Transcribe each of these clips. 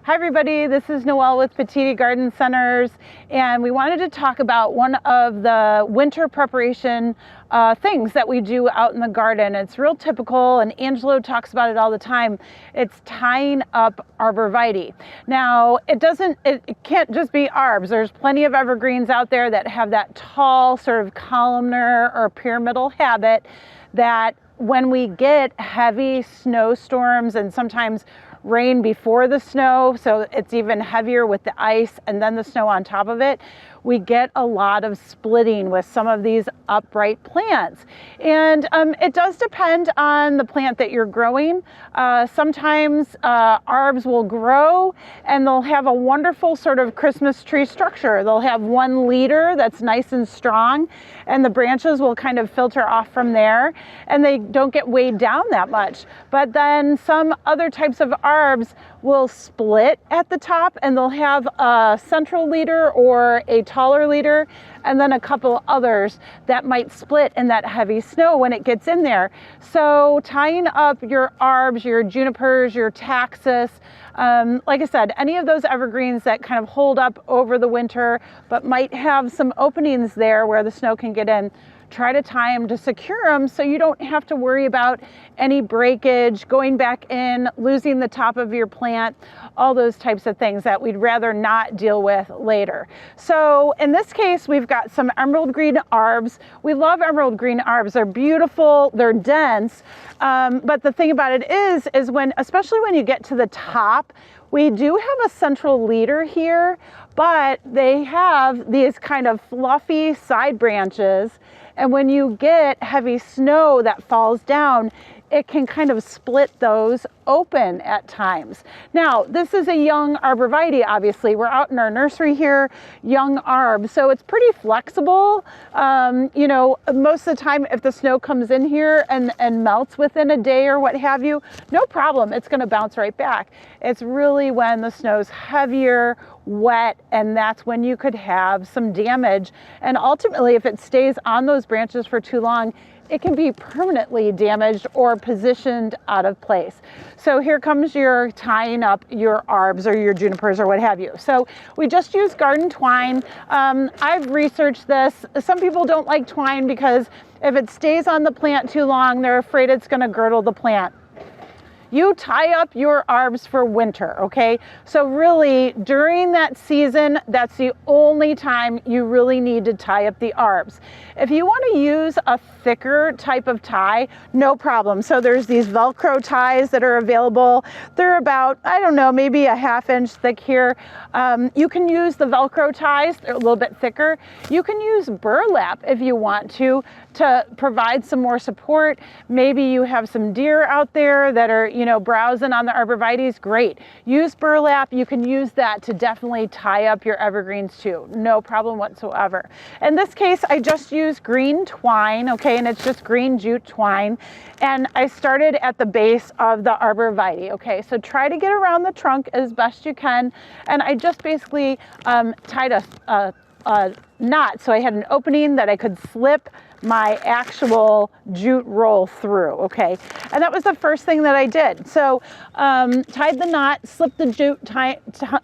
Hi everybody, this is Noelle with Petitti Garden Centers, and we wanted to talk about one of the winter preparation things that we do out in the garden. It's real typical, and Angelo talks about it all the time. It's tying up arborvitae. Now, it can't just be arbs. There's plenty of evergreens out there that have that tall sort of columnar or pyramidal habit that when we get heavy snowstorms and sometimes rain before the snow, so it's even heavier with the ice and then the snow on top of it, we get a lot of splitting with some of these upright plants. And it does depend on the plant that you're growing. Sometimes arbs will grow and they'll have a wonderful sort of Christmas tree structure. They'll have one leader that's nice and strong, and the branches will kind of filter off from there, and they don't get weighed down that much. But then some other types of arbs will split at the top, and they'll have a central leader or a taller leader, and then a couple others that might split in that heavy snow when it gets in there. So tying up your arbs, your junipers, your taxus, like I said, any of those evergreens that kind of hold up over the winter but might have some openings there where the snow can get in, try to tie them to secure them so you don't have to worry about any breakage, going back in, losing the top of your plant, all those types of things that we'd rather not deal with later. So in this case, we've got some emerald green arbs. We love emerald green arbs. They're beautiful, they're dense, but the thing about it is especially when you get to the top, we do have a central leader here, but they have these kind of fluffy side branches. And when you get heavy snow that falls down, it can kind of split those open at times. Now, this is a young arborvitae, obviously. We're out in our nursery here, young arb, so it's pretty flexible. Most of the time, if the snow comes in here and melts within a day or what have you, no problem, it's gonna bounce right back. It's really when the snow's heavier, wet, and that's when you could have some damage. And ultimately, if it stays on those branches for too long, it can be permanently damaged or positioned out of place. So here comes your tying up your arbs or your junipers or what have you. So we just use garden twine. I've researched this. Some people don't like twine because if it stays on the plant too long, they're afraid it's going to girdle the plant. You tie up your arbs for winter, okay? So really, during that season, that's the only time you really need to tie up the arbs. If you want to use a thicker type of tie, no problem. So there's these Velcro ties that are available. They're about, I don't know, maybe a ½ inch thick here. You can use the Velcro ties, they're a little bit thicker. You can use burlap if you want to provide some more support. Maybe you have some deer out there that are, browsing on the arborvitaes, great. Use burlap. You can use that to definitely tie up your evergreens too. No problem whatsoever. In this case, I just use green twine, okay, and it's just green jute twine. And I started at the base of the arborvitae, okay? So try to get around the trunk as best you can. And I just basically tied a knot, so I had an opening that I could slip my actual jute roll through, okay? And that was the first thing that I did. So tied the knot, slipped the jute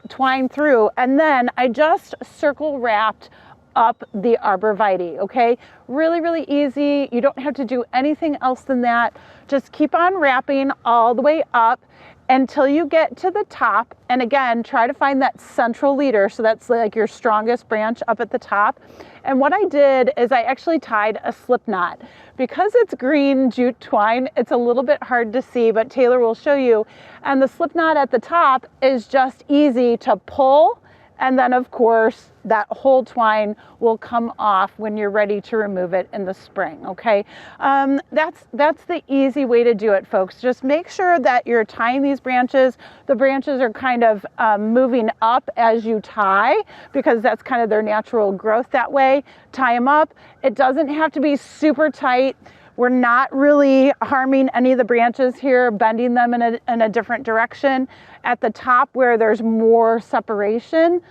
twine through, and then I just circle wrapped up the arborvitae, okay? Really, really easy. You don't have to do anything else than that. Just keep on wrapping all the way up until you get to the top. And again, try to find that central leader. So that's like your strongest branch up at the top. And what I did is I actually tied a slip knot. Because it's green jute twine, it's a little bit hard to see, but Taylor will show you. And the slip knot at the top is just easy to pull. And then of course, that whole twine will come off when you're ready to remove it in the spring, okay? That's the easy way to do it, folks. Just make sure that you're tying these branches. The branches are kind of moving up as you tie because that's kind of their natural growth that way. Tie them up. It doesn't have to be super tight. We're not really harming any of the branches here, bending them in a different direction. At the top where there's more separation,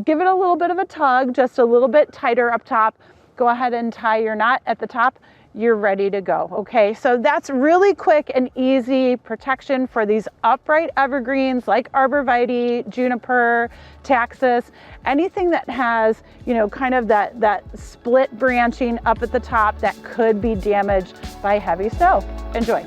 give it a little bit of a tug, just a little bit tighter up top. Go ahead and tie your knot at the top. you're ready to go. Okay, so that's really quick and easy protection for these upright evergreens like Arborvitae, Juniper Taxus, anything that has, you know, kind of that split branching up at the top that could be damaged by heavy snow. Enjoy.